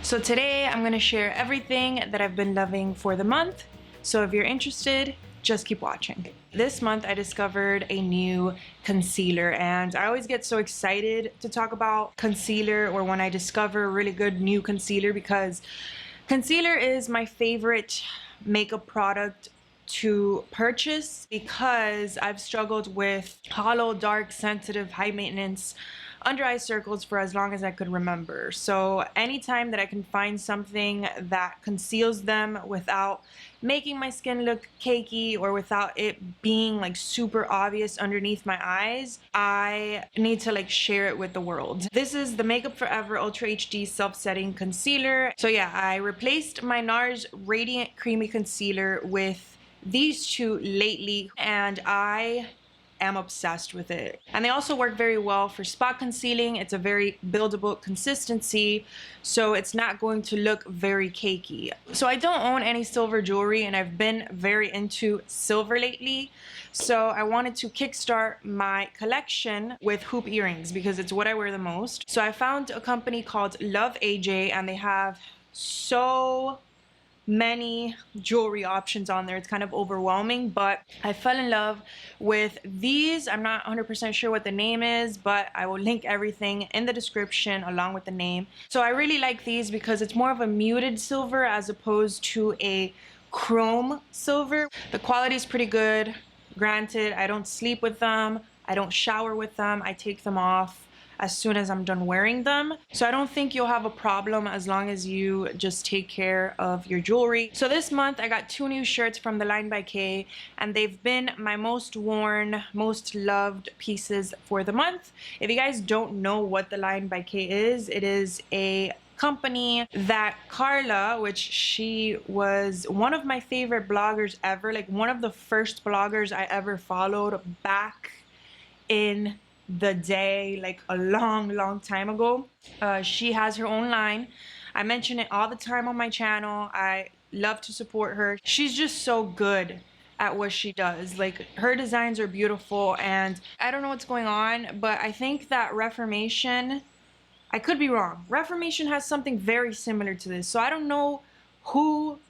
So today I'm going to share everything that I've been loving for the month. So if you're interested, just keep watching. This month I discovered a new concealer, and I always get so excited to talk about concealer or when I discover a really good new concealer, because concealer is my favorite makeup product to purchase because I've struggled with hollow, dark, sensitive, high maintenance under eye circles for as long as I could remember. So anytime that I can find something that conceals them without making my skin look cakey or without it being like super obvious underneath my eyes, I need to like share it with the world. This is the Makeup Forever Ultra HD Self-Setting Concealer. So yeah, I replaced my NARS Radiant Creamy Concealer with these two lately, and I am obsessed with it. And they also work very well for spot concealing. It's a very buildable consistency, so it's not going to look very cakey. So I don't own any silver jewelry, and I've been very into silver lately. So I wanted to kickstart my collection with hoop earrings because it's what I wear the most. So I found a company called Luv AJ, and they have so many jewelry options on there. It's kind of overwhelming, but I fell in love with these. I'm not 100% sure what the name is, but I will link everything in the description along with the name. So I really like these because it's more of a muted silver as opposed to a chrome silver. The quality is pretty good. Granted, I don't sleep with them, I don't shower with them, I take them off as soon as I'm done wearing them. So I don't think you'll have a problem as long as you just take care of your jewelry. So this month I got two new shirts from the line by K, and they've been my most worn, most loved pieces for the month. If you guys don't know what the line by K is, it is a company that Carla, which she was one of my favorite bloggers ever, like one of the first bloggers I ever followed back in the day, like a long time ago. She has her own line. I mention it all the time on my channel. I love to support her. She's just so good at what she does. Like, her designs are beautiful, and I don't know what's going on, but I think that Reformation, I could be wrong, Reformation has something very similar to this. So I don't know who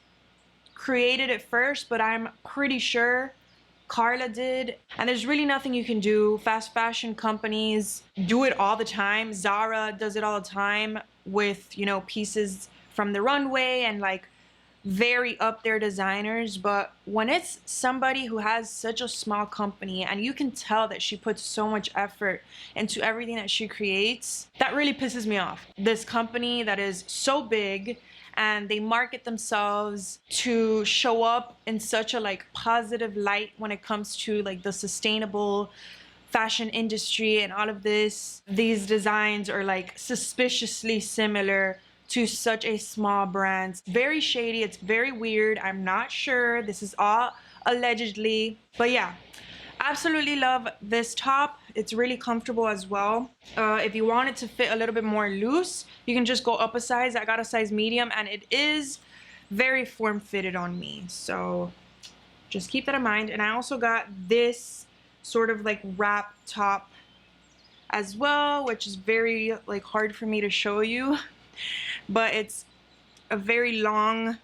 created it first, but I'm pretty sure Carla did, and there's really nothing you can do. Fast fashion companies do it all the time. Zara does it all the time with, you know, pieces from the runway and like very up there designers. But when it's somebody who has such a small company and you can tell that she puts so much effort into everything that she creates, that really pisses me off. This company that is so big and they market themselves to show up in such a like positive light when it comes to like the sustainable fashion industry and all of this. These designs are like suspiciously similar to such a small brand. It's very shady, it's very weird. I'm not sure, this is all allegedly, but yeah, absolutely love this top. It's really comfortable as well. If you want it to fit a little bit more loose, you can just go up a size. I got a size medium, and it is very form-fitted on me, so just keep that in mind. And I also got this sort of like wrap top as well, which is very like hard for me to show you, but it's a very long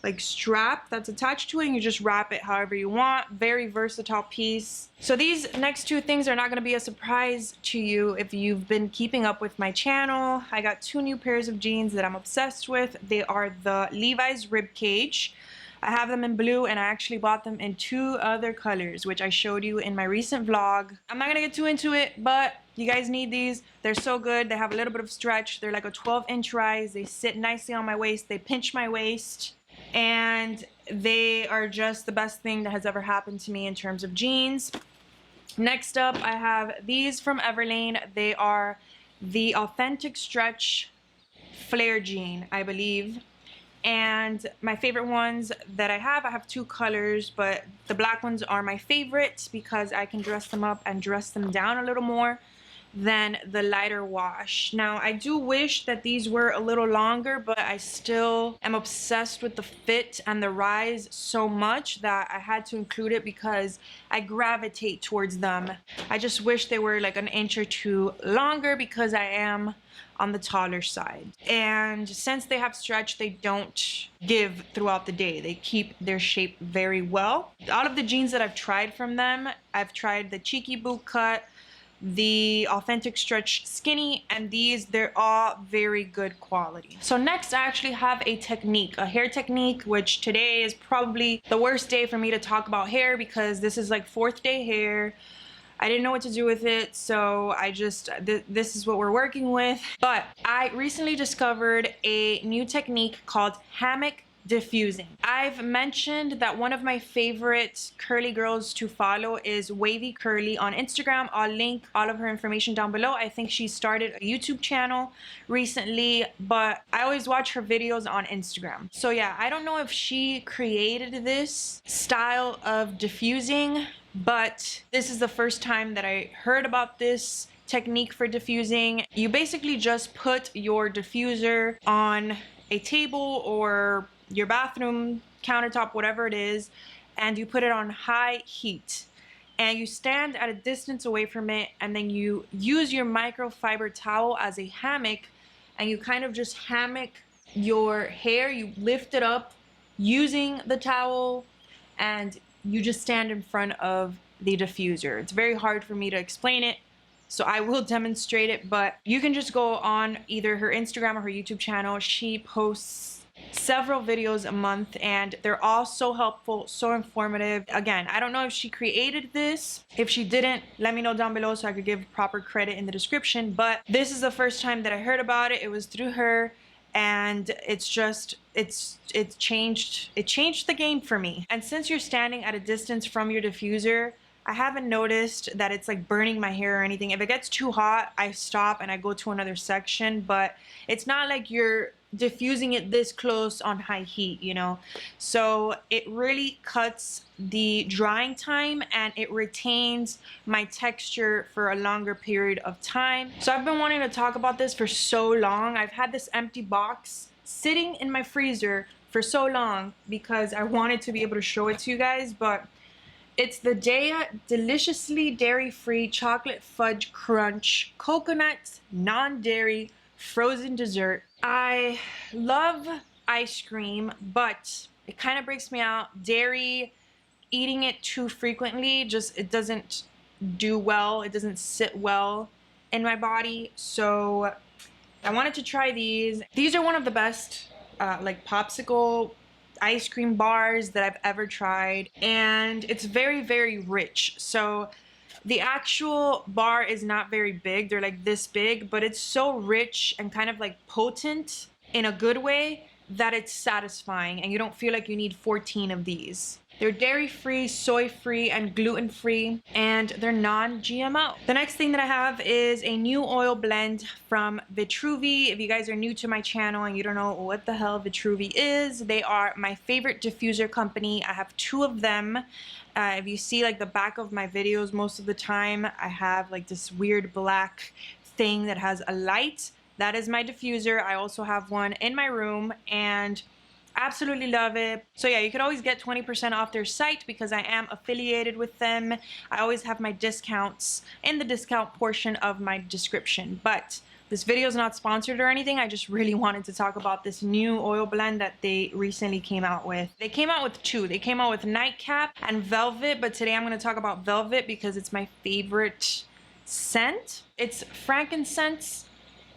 like strap that's attached to it, and you just wrap it however you want. Very versatile piece. So these next two things are not going to be a surprise to you if you've been keeping up with my channel. I got two new pairs of jeans that I'm obsessed with. They are the Levi's Ribcage. I have them in blue, and I actually bought them in two other colors, which I showed you in my recent vlog. I'm not gonna get too into it, but you guys need these. They're so good. They have a little bit of stretch. They're like a 12-inch rise. They sit nicely on my waist. They pinch my waist, and they are just the best thing that has ever happened to me in terms of jeans. Next up, I have these from Everlane. They are the Authentic Stretch Flare Jean, I believe. And my favorite ones that I have two colors, but the black ones are my favorite because I can dress them up and dress them down a little more. than the lighter wash. Now, I do wish that these were a little longer, but I still am obsessed with the fit and the rise so much that I had to include it because I gravitate towards them. I just wish they were like an inch or two longer because I am on the taller side. And since they have stretch, they don't give throughout the day. They keep their shape very well. Out of the jeans that I've tried from them, I've tried the cheeky boot cut, the authentic stretch skinny, and these, they're all very good quality. So next I actually have a technique, a hair technique, which today is probably the worst day for me to talk about hair because this is like 4th day hair. I didn't know what to do with it, so I just, this is what we're working with. But I recently discovered a new technique called Hammock diffusing. I've mentioned that one of my favorite curly girls to follow is Wavy Curly on Instagram. I'll link all of her information down below. I think she started a YouTube channel recently, but I always watch her videos on Instagram. So yeah, I don't know if she created this style of diffusing, but this is the first time that I heard about this technique for diffusing. You basically just put your diffuser on a table or your bathroom countertop, whatever it is, and you put it on high heat and you stand at a distance away from it, and then you use your microfiber towel as a hammock and you kind of just hammock your hair. You lift it up using the towel and you just stand in front of the diffuser. It's very hard for me to explain it, so I will demonstrate it, but you can just go on either her Instagram or her YouTube channel. She posts several videos a month and they're all so helpful, so informative. Again, I don't know if she created this. If she didn't, let me know down below so I could give proper credit in the description, but this is the first time that I heard about it. It was through her, and it's just, it changed the game for me. And since you're standing at a distance from your diffuser, I haven't noticed that it's like burning my hair or anything. If it gets too hot, I stop and I go to another section, but it's not like you're diffusing it this close on high heat, you know? So it really cuts the drying time and it retains my texture for a longer period of time. So I've been wanting to talk about this for so long. I've had this empty box sitting in my freezer for so long because I wanted to be able to show it to you guys, but it's the Daiya Deliciously Dairy-Free Chocolate Fudge Crunch Coconut Non-Dairy Frozen Dessert. I love ice cream, but it kind of breaks me out. Dairy, eating it too frequently, just, it doesn't do well. It doesn't sit well in my body. So I wanted to try these. These are one of the best like popsicle ice cream bars that I've ever tried, and it's very, very rich. So the actual bar is not very big, they're like this big, but it's so rich and kind of like potent in a good way that it's satisfying and you don't feel like you need 14 of these. They're dairy-free, soy-free, and gluten-free, and they're non-GMO. The next thing that I have is a new oil blend from Vitruvi. If you guys are new to my channel and you don't know what the hell Vitruvi is, they are my favorite diffuser company. I have 2 of them. If you see like the back of my videos, most of the time I have like this weird black thing that has a light. That is my diffuser. I also have one in my room and absolutely love it. So yeah, you could always get 20% off their site because I am affiliated with them. I always have my discounts in the discount portion of my description. But this video is not sponsored or anything. I just really wanted to talk about this new oil blend that they recently came out with. They came out with 2. They came out with Nightcap and Velvet, but today I'm going to talk about Velvet because it's my favorite scent. It's frankincense,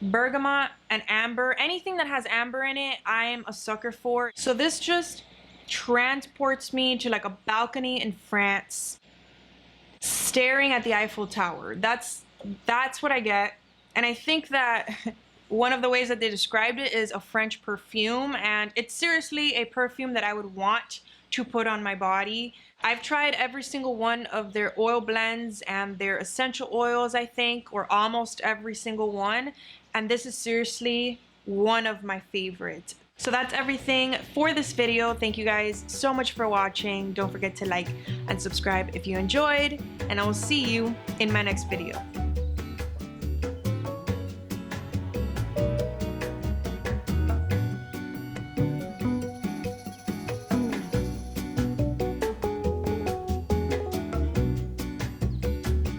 bergamot, and amber. Anything that has amber in it, I am a sucker for. So this just transports me to like a balcony in France, staring at the Eiffel Tower. That's what I get. And I think that one of the ways that they described it is a French perfume, and it's seriously a perfume that I would want to put on my body. I've tried every single one of their oil blends and their essential oils, I think, or almost every single one, and this is seriously one of my favorites. So that's everything for this video. Thank you guys so much for watching. Don't forget to like and subscribe if you enjoyed, and I will see you in my next video.